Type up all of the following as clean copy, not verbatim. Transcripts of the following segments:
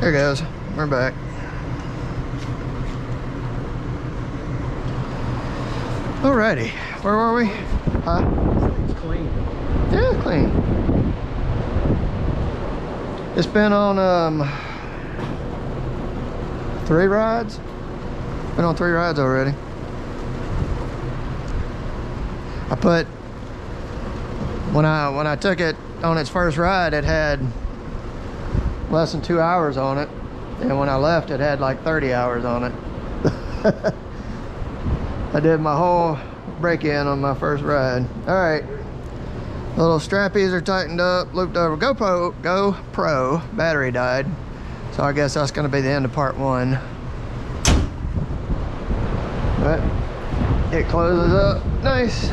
There goes. We're back. Alrighty. Where were we? Huh? It's clean. Yeah, clean. It's been on 3 rides. Been on 3 rides already. I put when I took it on its first ride, it had less than 2 hours on it, and when I left, it had like 30 hours on it. I did my whole break-in on my first ride. All right, little strappies are tightened up, looped over. GoPro battery died, so I guess that's going to be the end of part 1. But it closes up nice.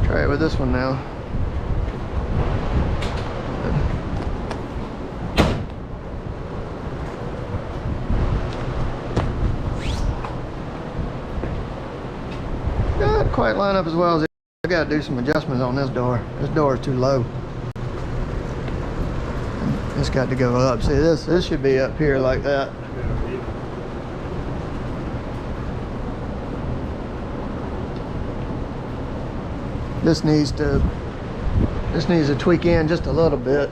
Try it with this one now. Not quite line up as well as it. I got to do some adjustments on this door. This door is too low. It's got to go up. See, this should be up here like that. This needs to tweak in just a little bit.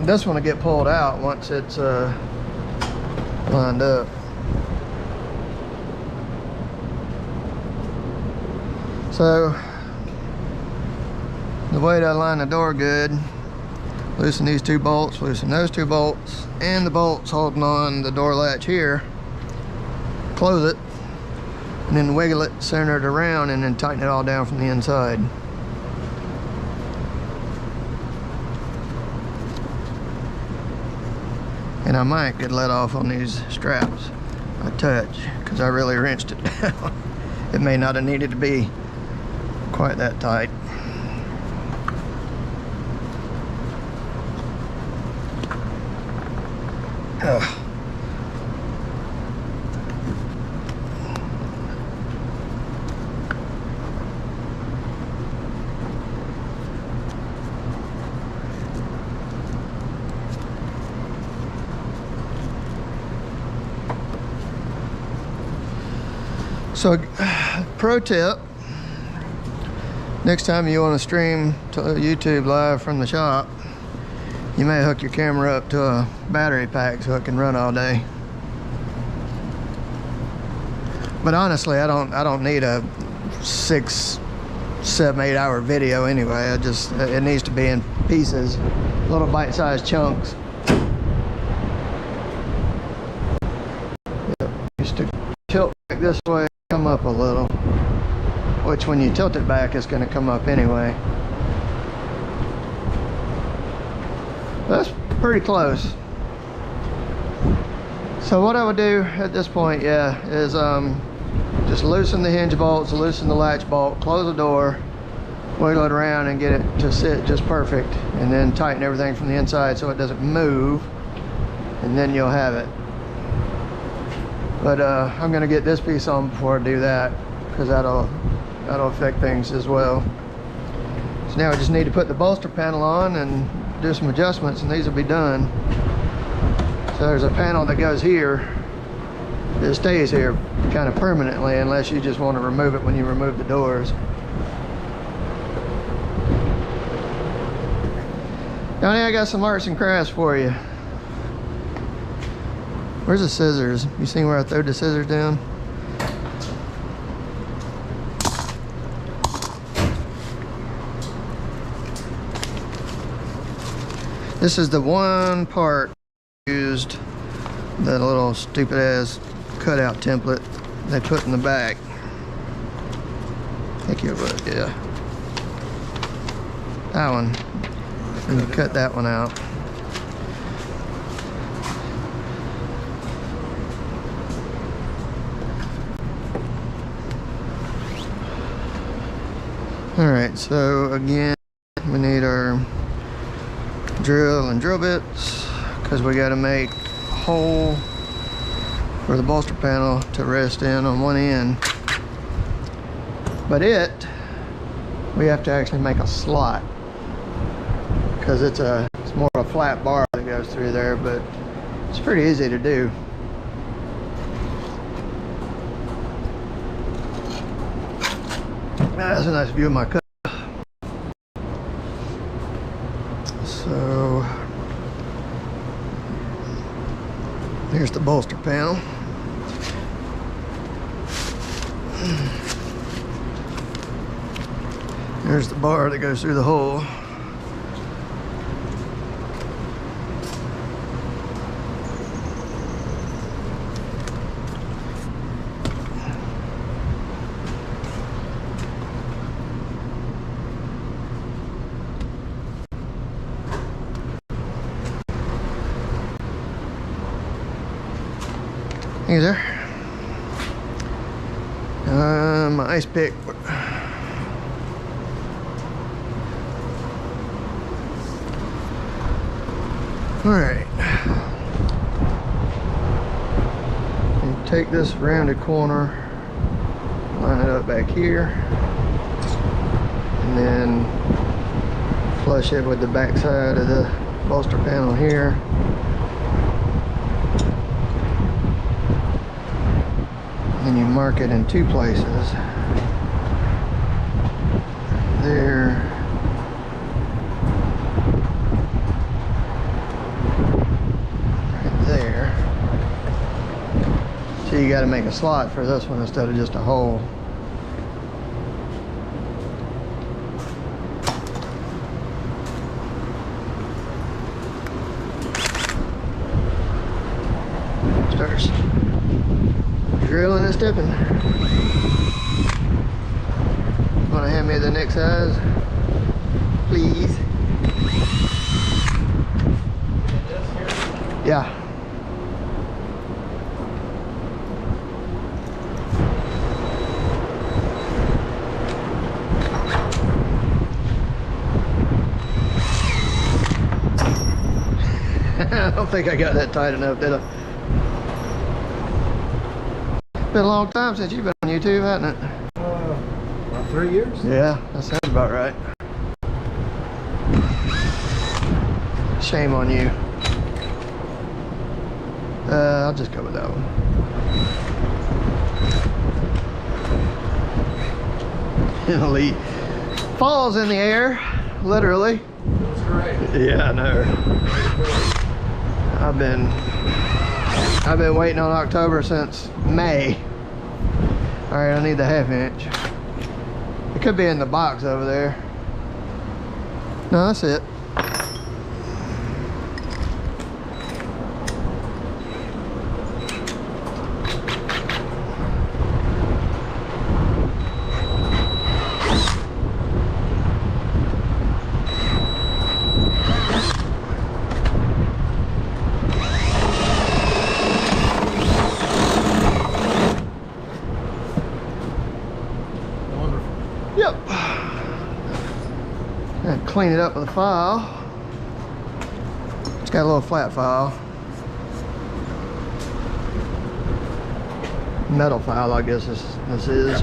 This one will get pulled out once it's lined up. So the way to line the door good, loosen these 2 bolts, loosen those 2 bolts, and the bolts holding on the door latch here. Close it, and then wiggle it, center it around, and then tighten it all down from the inside. And I might get let off on these straps a touch, because I really wrenched it down. It may not have needed to be quite that tight. Ugh. So, pro tip, next time you want to stream to YouTube live from the shop, you may hook your camera up to a battery pack so it can run all day. But honestly, I don't need a 6, 7, 8 hour video anyway. It needs to be in pieces, little bite-sized chunks. Just to tilt back this way, come up a little, which when you tilt it back, it's going to come up anyway. That's pretty close. So what I would do at this point, is just loosen the hinge bolts, loosen the latch bolt, close the door, wiggle it around and get it to sit just perfect, and then tighten everything from the inside so it doesn't move, and then you'll have it. But I'm gonna get this piece on before I do that, because that'll affect things as well. So now I just need to put the bolster panel on and do some adjustments, and these will be done. So there's a panel that goes here. It stays here kind of permanently unless you just want to remove it when you remove the doors. Donnie, I got some arts and crafts for you. Where's the scissors? You seen where I threw the scissors down? This is the one part used, that little stupid ass cutout template they put in the back. I think it was, yeah. That one. And you cut that one out. Alright, so again, we need our drill and drill bits, because we got to make a hole for the bolster panel to rest in on one end. But we have to actually make a slot, because it's more of a flat bar that goes through there, but it's pretty easy to do. That's a nice view of my cut. So here's the bolster panel. There's the bar that goes through the hole. Hey there. My ice pick. All right. You take this rounded corner, line it up back here, and then flush it with the back side of the bolster panel here. And you mark it in two places. There. Right there. So you got to make a slot for this one instead of just a hole. Starts drilling and stepping. Want to hand me the next size, please? Yeah. I don't think I got that tight enough, did I? Been a long time since you've been on YouTube, hasn't it? About 3 years? Yeah, that sounds about right. Shame on you. I'll just go with that one. Elite. Falls in the air, literally. That's great. Yeah, I know. I've been waiting on October since May. All right, I need the 1/2 inch. It could be in the box over there. No, that's it. Yep. And clean it up with a file. It's got a little flat file. Metal file, I guess this is.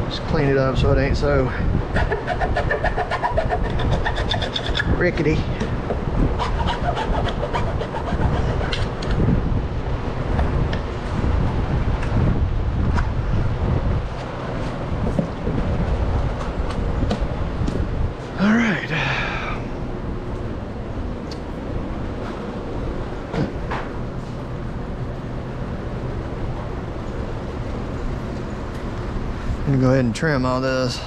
Just clean it up so it ain't so rickety. I'm gonna go ahead and trim all this.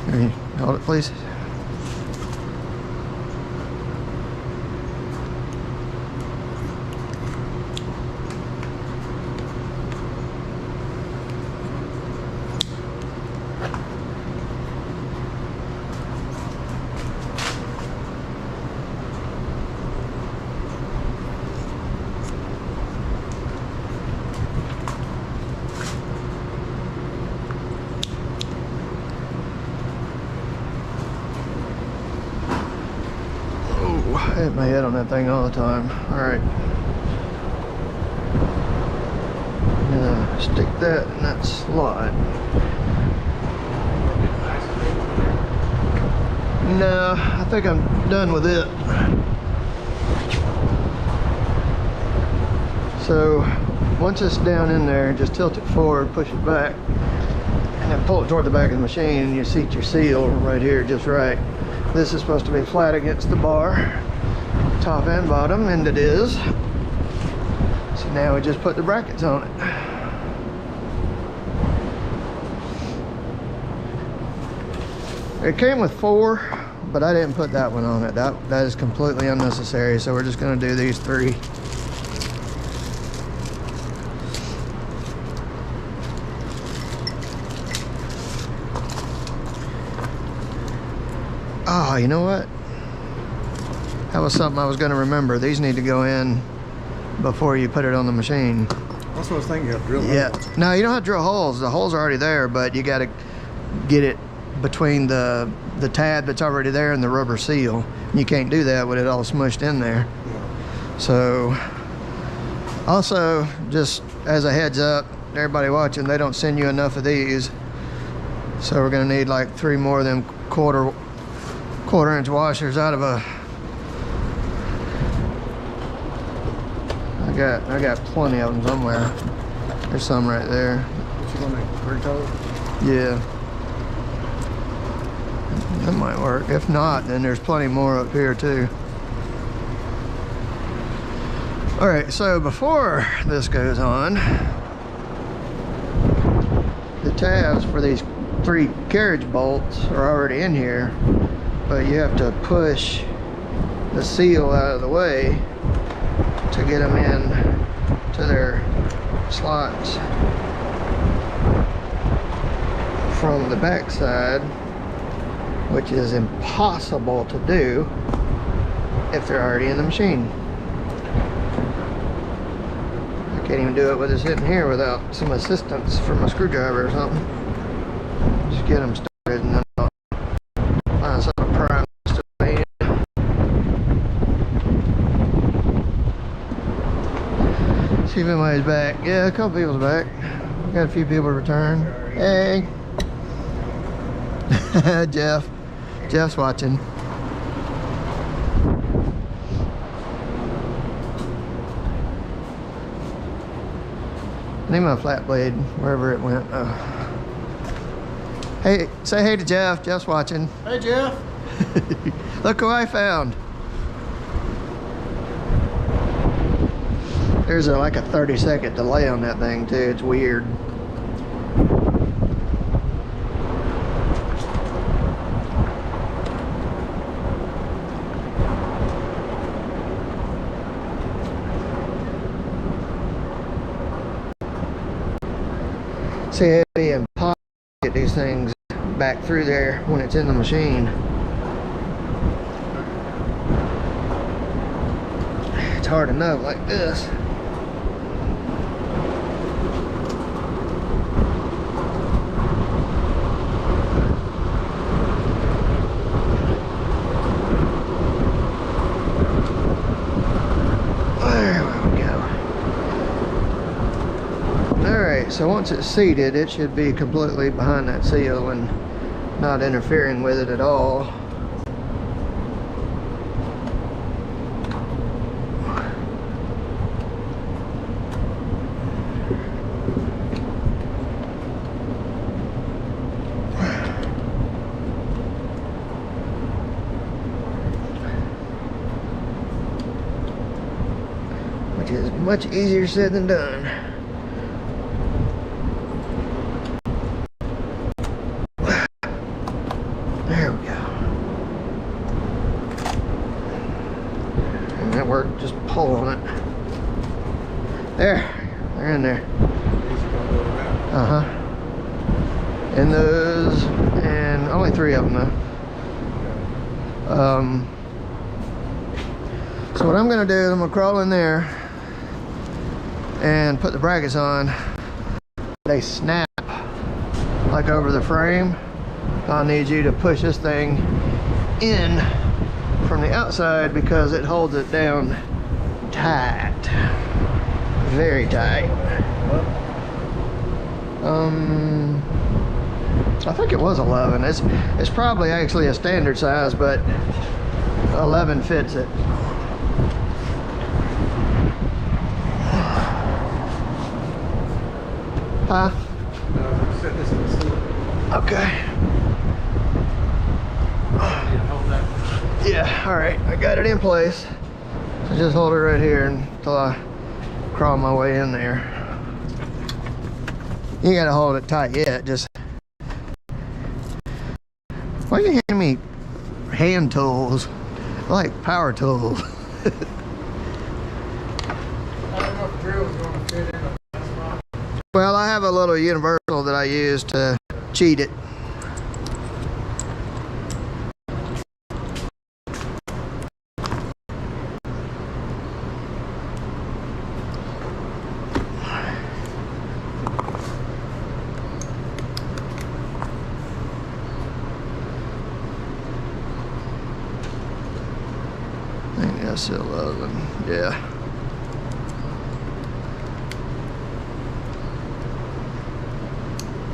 Here, hold it, please. I hit my head on that thing all the time. All right. Stick that in that slot. No, I think I'm done with it. So once it's down in there, just tilt it forward, push it back, and then pull it toward the back of the machine, and you seat your seal right here just right. This is supposed to be flat against the bar, top and bottom, and it is. So now we just put the brackets on it. It came with 4, but I didn't put that one on it. That is completely unnecessary, so we're just going to do these 3. Oh, you know what? That was something I was going to remember. These need to go in before you put it on the machine. That's what I was thinking. You have to drill holes. No, you don't have to drill holes. The holes are already there, but you got to get it between the tab that's already there and the rubber seal. You can't do that with it all smushed in there. Yeah. So, also, just as a heads up, everybody watching, they don't send you enough of these. So we're going to need like 3 more of them quarter inch washers out of a... I got plenty of them somewhere. There's some right there. What you gonna make? 3 total? Yeah. That might work. If not, then there's plenty more up here too. All right, so before this goes on, the tabs for these 3 carriage bolts are already in here, but you have to push the seal out of the way to get them in to their slots from the back side, which is impossible to do if they're already in the machine. I can't even do it with it sitting here without some assistance from a screwdriver or something. Just get them started and then I'll find some prime to lay in. See if anybody's back. Yeah, a couple people's back. Got a few people return. Hey. Jeff's watching. I need my flat blade wherever it went. Oh. Hey, say hey to Jeff. Jeff's watching. Hey, Jeff. Look who I found. There's like a 30-second delay on that thing too. It's weird. See, it'd be impossible to get these things back through there when it's in the machine. It's hard enough like this. So once it's seated, it should be completely behind that seal and not interfering with it at all. Which is much easier said than done. Just pull on it. There, they're in there. And those, and only 3 of them though. So what I'm gonna do is I'm gonna crawl in there and put the brackets on. They snap like over the frame. I'll need you to push this thing in from the outside because it holds it down tight, very tight. I think it was 11. It's probably actually a standard size, but 11 fits it. Huh? Set this in the ceiling. Okay. Yeah, all right, I got it in place. So just hold it right here until I crawl my way in there. You gotta hold it tight yet, just. Why are you handing me hand tools? I like power tools. I don't know if the drill is going to fit in the spot. Well, I have a little universal that I use to cheat it. I think that's 11, yeah.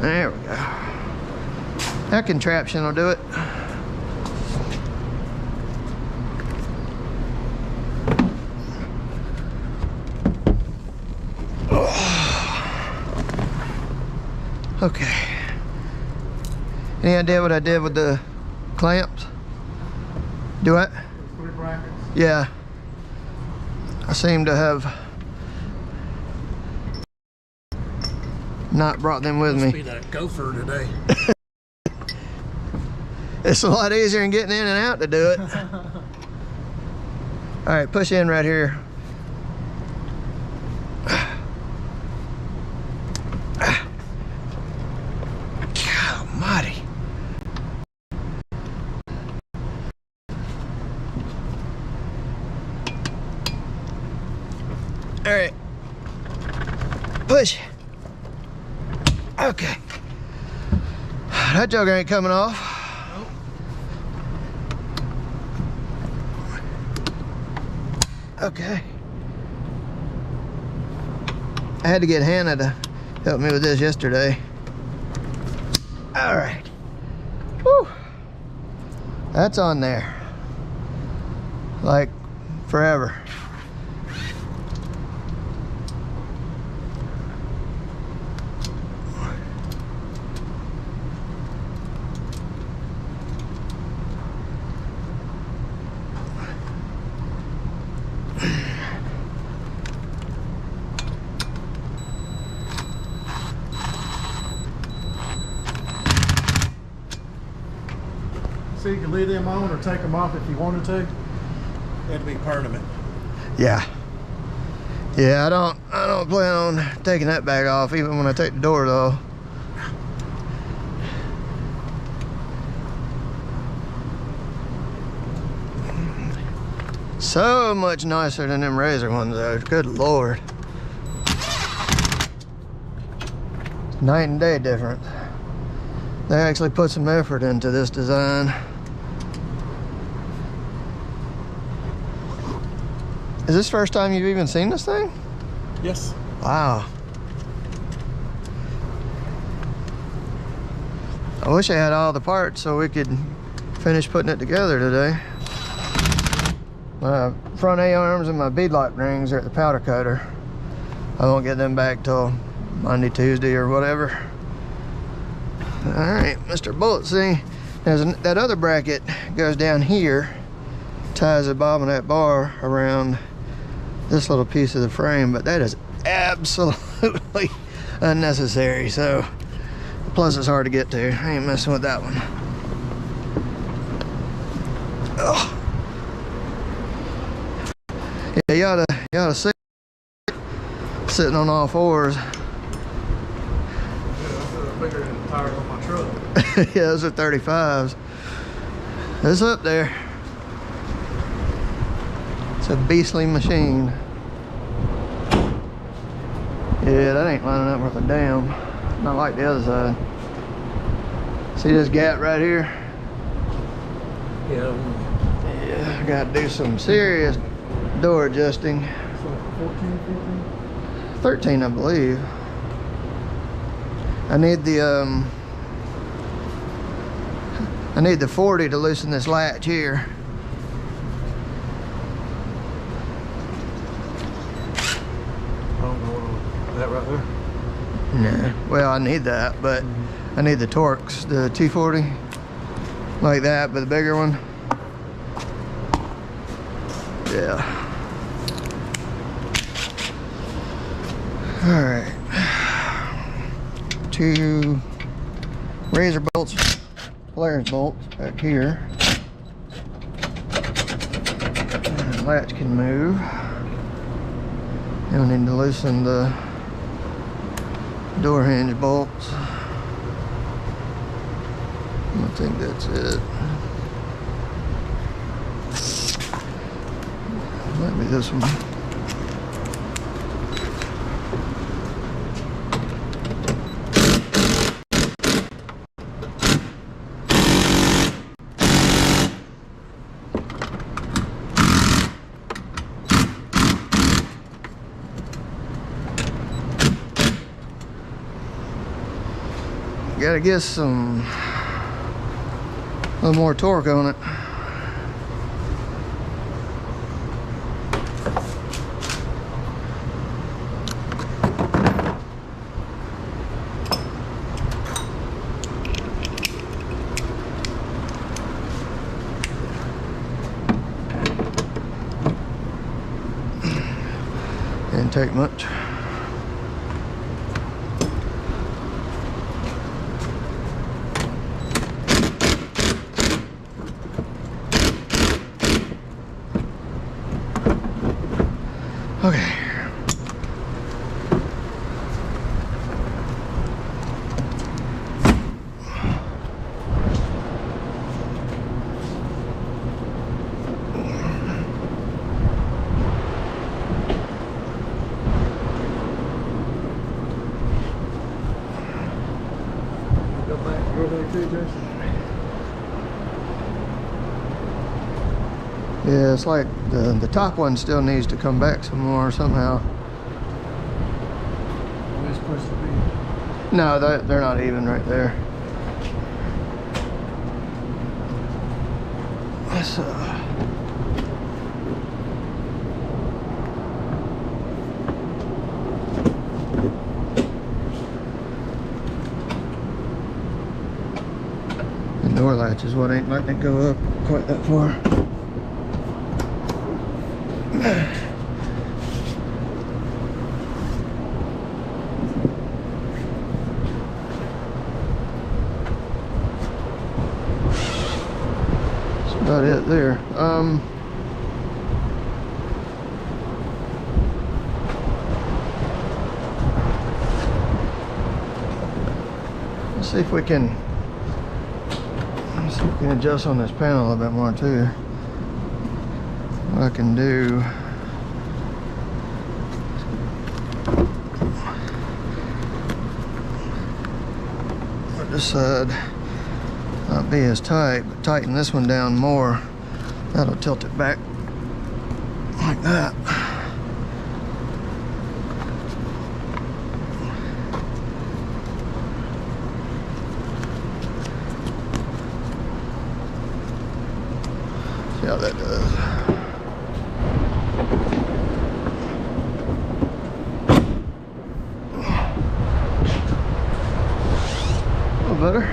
There we go. That contraption will do it. Okay. Any idea what I did with the clamps? Do what? 3 brackets. Yeah. I seem to have not brought them with Must me. be that gopher today. It's a lot easier than getting in and out to do it. All right, push in right here. God almighty. All right. Push. Okay. That joker ain't coming off. Nope. Okay. I had to get Hannah to help me with this yesterday. All right. Whew. That's on there. Like forever. So you can leave them on or take them off if you wanted to. They had to be permanent. Yeah. Yeah, I don't plan on taking that bag off even when I take the door though. So much nicer than them RZR ones though. Good Lord. It's night and day difference. They actually put some effort into this design. Is this the first time you've even seen this thing? Yes. Wow. I wish I had all the parts so we could finish putting it together today. My front A-arms and my beadlock rings are at the powder coater. I won't get them back till Monday, Tuesday, or whatever. All right, Mr. Bullet, see, that other bracket goes down here, ties the bottom of that bar around this little piece of the frame, but that is absolutely unnecessary. So, plus it's hard to get to. I ain't messing with that one. Oh. Yeah, you oughta see sitting on all fours. Yeah, that's bigger than the tires on my truck. Yeah, those are 35s. It's up there. It's a beastly machine. Yeah, that ain't lining up worth a damn. Not like the other side. See this gap right here? Yeah. Yeah, I gotta do some serious door adjusting. So 14, 15? 13, I believe. I need the 40 to loosen this latch here. I don't know that right there. No. Well, I need that, but I need the Torx, the T40, like that, but the bigger one. Yeah. All right. 2 razor bolts, Polaris bolts back here. And the latch can move. And we need to loosen the door hinge bolts. I think that's it. Might be this one. Gotta get a little more torque on it. Didn't take much. Okay. Go back, go there too, Jason. Yeah, it's like the top one still needs to come back some more somehow. Where it's supposed to be. No, they're not even right there. Let's the door latch is what ain't letting it go up quite that far. That's about it there. Let's see if we can adjust on this panel a little bit more too. What I can do, this side not be as tight, but tighten this one down more. That'll tilt it back like that. See how that does. A little better.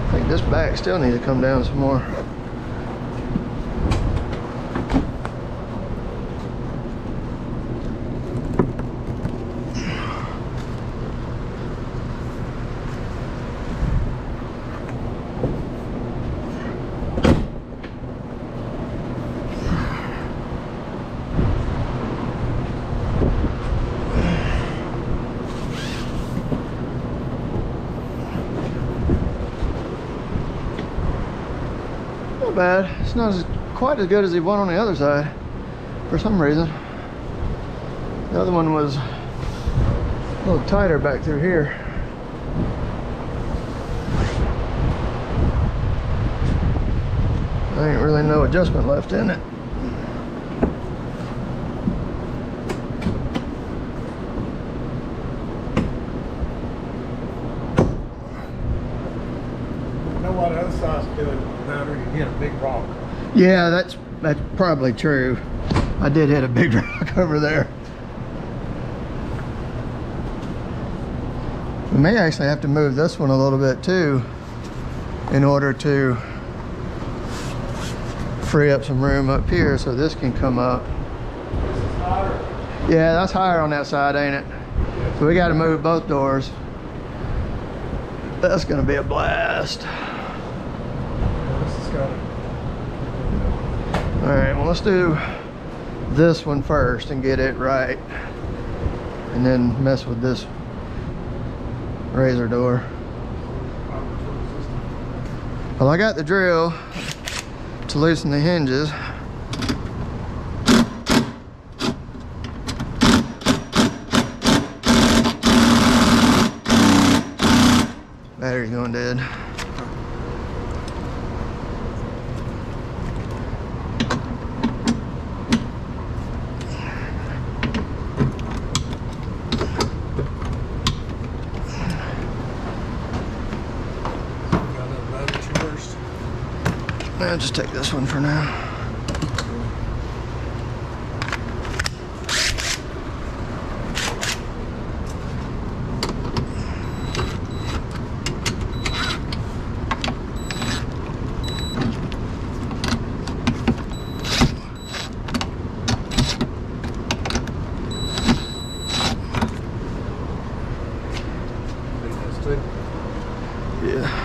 I think this back still needs to come down some more. Not bad. It's not quite as good as the one on the other side for some reason. The other one was a little tighter back through here. There ain't really no adjustment left in it. hit a big rock. Yeah, that's probably true. I did hit a big rock over there. We may actually have to move this one a little bit too in order to free up some room up here so this can come up. This is higher. Yeah, that's higher on that side, ain't it? So we got to move both doors. That's gonna be a blast. This has got it. All right, well, let's do this one first and get it right, and then mess with this RZR door. Well, I got the drill to loosen the hinges. Battery's going dead. I'll just take this one for now. Yeah.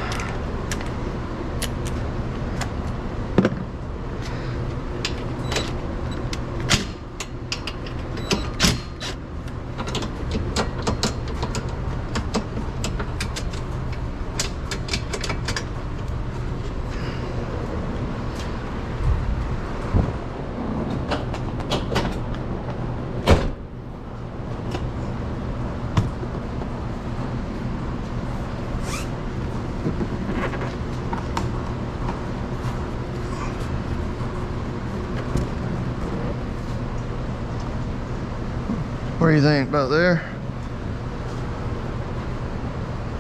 What do you think about there?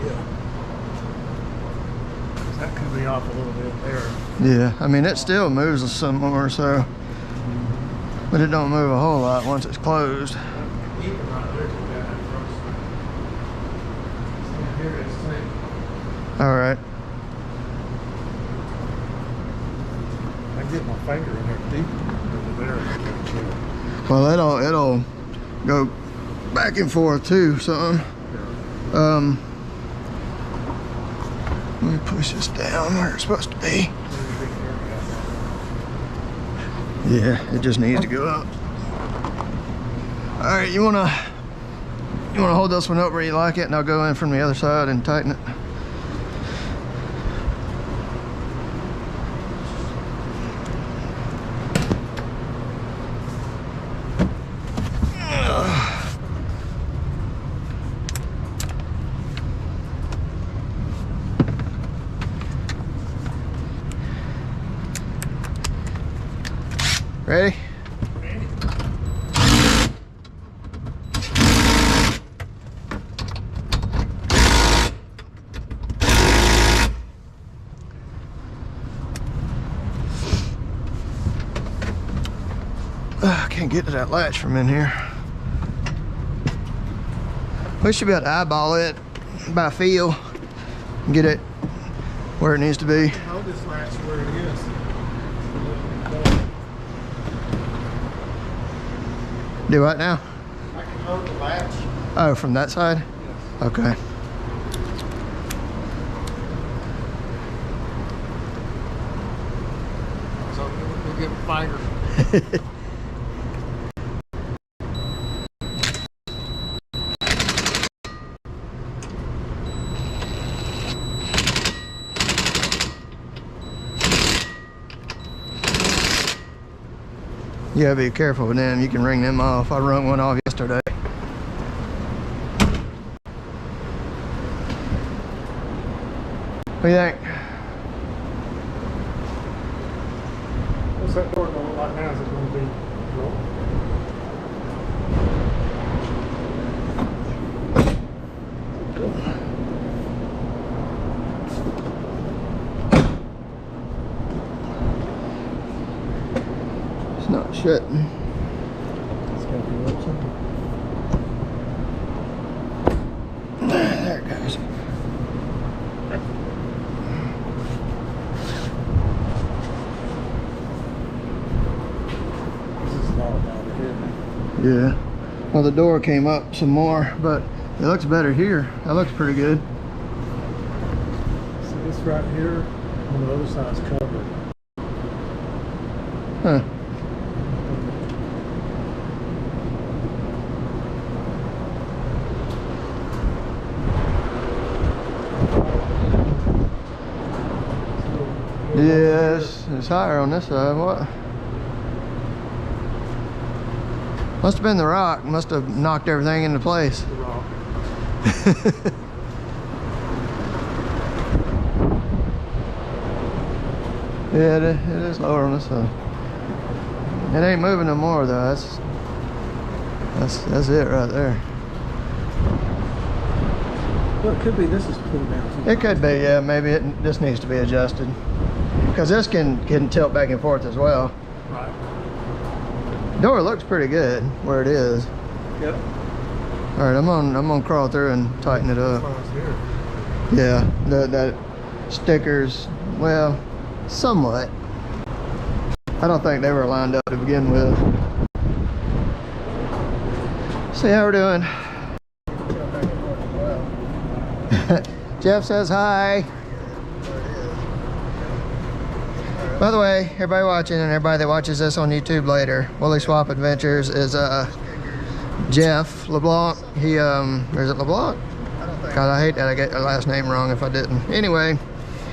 Yeah. That could be off a little bit there. Yeah, I mean, it still moves some more, so, but it don't move a whole lot once it's closed. Even right there, you got that first. Here it is too. All right. I can get my finger in there deep over there. Well, it'll go back and forth too, something. Let me push this down where it's supposed to be. Yeah, it just needs to go up. All right, you wanna hold this one up where you like it, and I'll go in from the other side and tighten it. Ready? I can't get to that latch from in here. We should be able to eyeball it by feel and get it where it needs to be. Hold this latch where it is. Do what now? I can hold the latch. Oh, from that side? Yes. Okay. So we'll get a finger. You gotta be careful with them. You can ring them off. I rung one off yesterday. What do you think? What's that door gonna look like now? Is it gonna be rolled? shit. It's gotta be up something. There it goes. This is all down here. Yeah. Well, the door came up some more, but it looks better here. That looks pretty good. See this right here on the other side's covered. Huh. Yes, it's higher on this side. What? Must have been the rock. Must have knocked everything into place. The rock. Yeah, it is lower on this side. It ain't moving no more though. That's it right there. Well, it could be this is pulled down. It could be, yeah. Maybe this needs to be adjusted because this can tilt back and forth as well. Right. Door looks pretty good where it is. Yep. All right, I'm gonna crawl through and tighten it up. Here. Yeah, that stickers, well, somewhat. I don't think they were lined up to begin with. See how we're doing. Jeff says hi. By the way, everybody watching and everybody that watches this on YouTube later, Woolly Swap Adventures is Jeff LeBlanc. He is it LeBlanc? God, I hate that I get their last name wrong if I didn't. Anyway,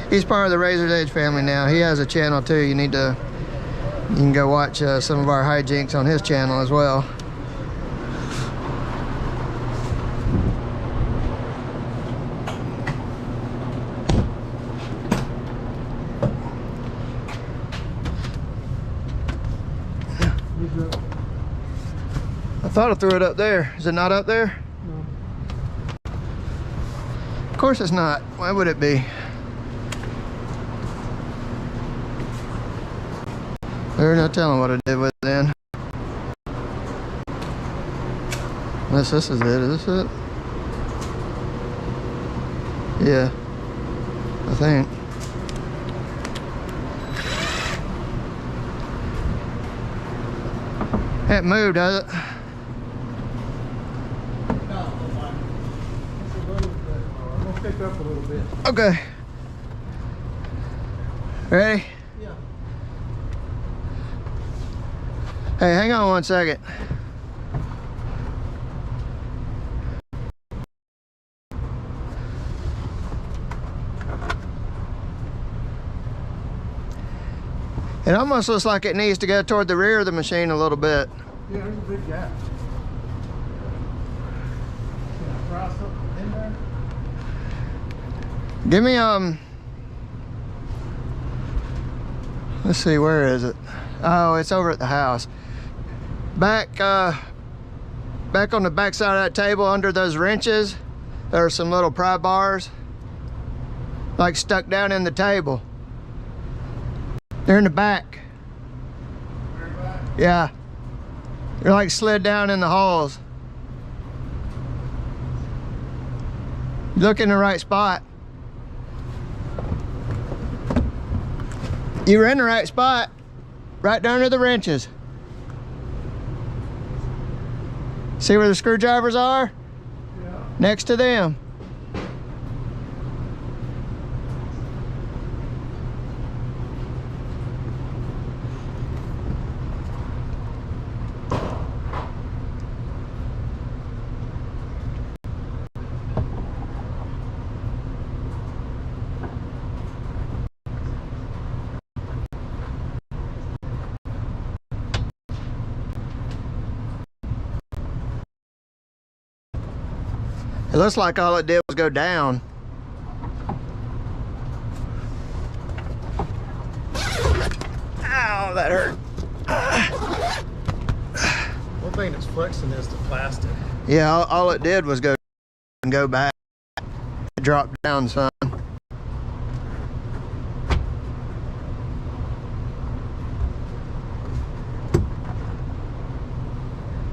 he's part of the Razor's Edge family now. He has a channel too. You can go watch some of our hijinks on his channel as well. I thought I threw it up there. Is it not up there? No. Of course it's not. Why would it be? There's no telling what I did with it then. Unless this is it. Is this it? Yeah. I think. It moved, does it? Pick up a little bit. Okay. Ready? Yeah. Hey, hang on one second. It almost looks like it needs to go toward the rear of the machine a little bit. Yeah, there's a big gap. Can I try something in there? Give me let's see, where is it? Oh, it's over at the house. Back on the back side of that table under those wrenches, there are some little pry bars like stuck down in the table. They're in the back. Yeah. They're like slid down in the holes. Look in the right spot. You were in the right spot. Right under the wrenches. See where the screwdrivers are? Yeah. Next to them. It looks like all it did was go down. Ow, that hurt. One thing that's flexing is the plastic. Yeah, all it did was go and go back. It dropped down some.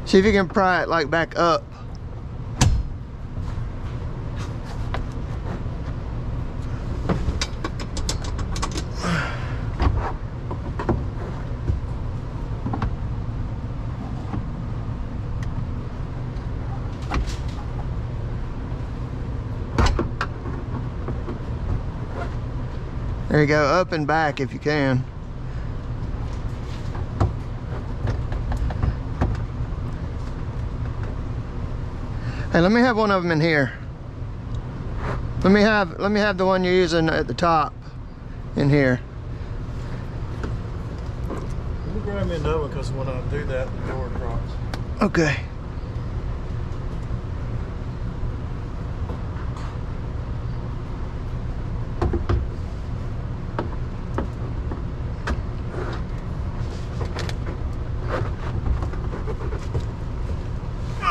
See if you can pry it like back up. There you go, up and back if you can. Hey, let me have one of them in here. Let me have the one you're using at the top in here. Let me grab me another one because when I do that, the door drops. Okay.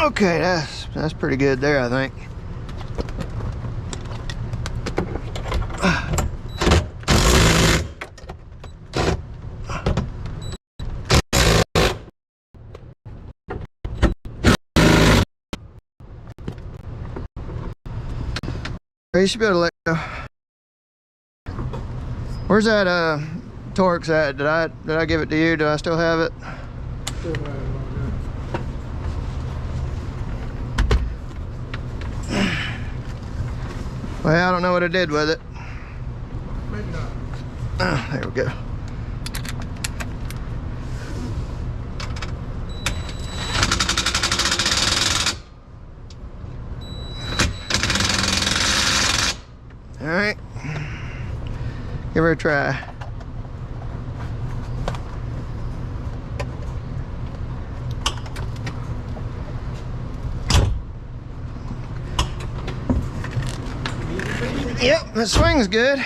Okay, that's pretty good there, I think. You should be able to let go. Where's that Torx at? Did I give it to you? Do I still have it? Still have it. Well, I don't know what I did with it. Maybe not. Oh, there we go. All right, give her a try. Yep, that swing's good.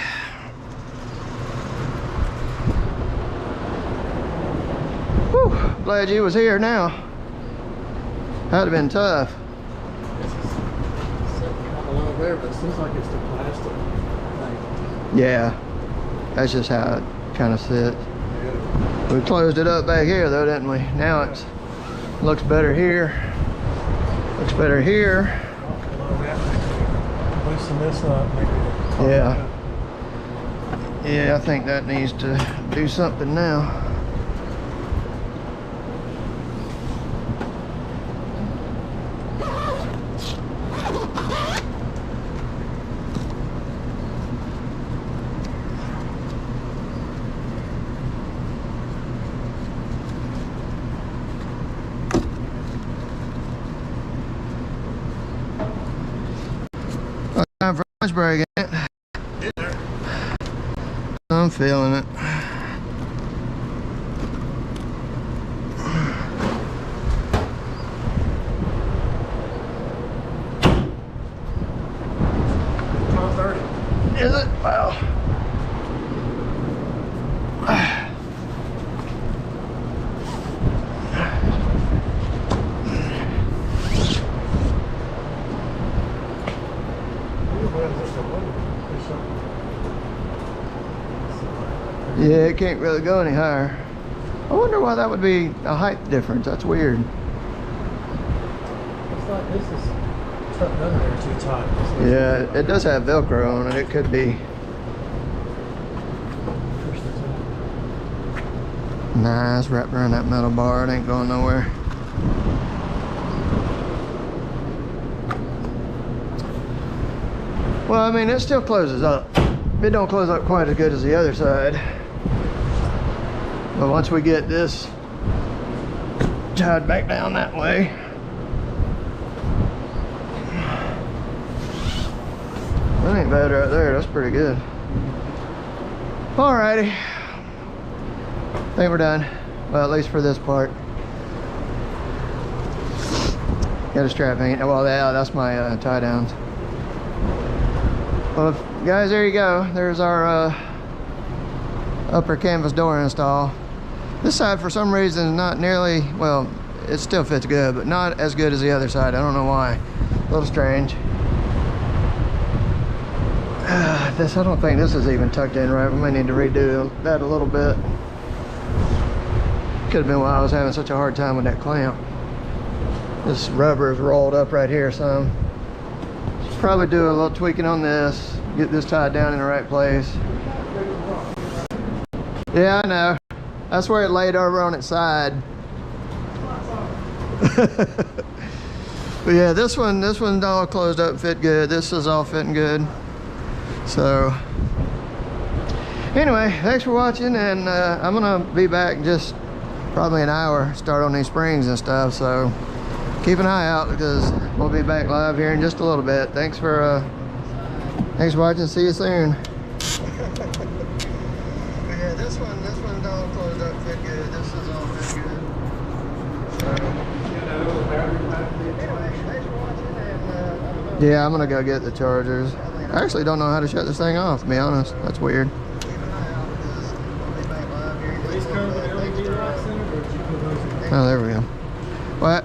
Whew, glad you was here now. That'd have been tough. This is sitting on the low there, but it seems like it's the plastic thing. Yeah, that's just how it kind of sits. Yeah. We closed it up back here though, didn't we? Now it looks better here. Looks better here. Loosen this up, maybe. Yeah. Yeah, I think that needs to do something now. Time for lunch break, ain't it? I'm feeling it. Is it? Wow. Yeah, it can't really go any higher. I wonder why that would be a height difference. That's weird. Looks like this is tucked under there too tight. Yeah, it does have Velcro on it. It could be. Nah, it's wrapped around that metal bar. It ain't going nowhere. Well, I mean, it still closes up. It don't close up quite as good as the other side. But once we get this tied back down that way, that ain't bad right there. That's pretty good. Alrighty. I think we're done. Well, at least for this part. Got a strap hanging. Well, yeah, that's my tie downs. Well, guys, there you go. There's our upper canvas door install. This side, for some reason, is not nearly, well, it still fits good, but not as good as the other side. I don't know why. A little strange. I don't think this is even tucked in right. We may need to redo that a little bit. Could have been why I was having such a hard time with that clamp. This rubber is rolled up right here some. Should probably do a little tweaking on this, get this tied down in the right place. Yeah, I know. That's where it laid over on its side. But yeah, this one's all closed up, fit good. This is all fitting good. So anyway, thanks for watching, and I'm gonna be back in just probably an hour, start on these springs and stuff. So keep an eye out, because we'll be back live here in just a little bit. Thanks for watching. See you soon. But yeah, this one's all closed up, fit good. This is all fit good. So anyway, thanks for watching, and yeah, I'm gonna go get the chargers. I actually don't know how to shut this thing off, to be honest. That's weird. Oh, there we go. What?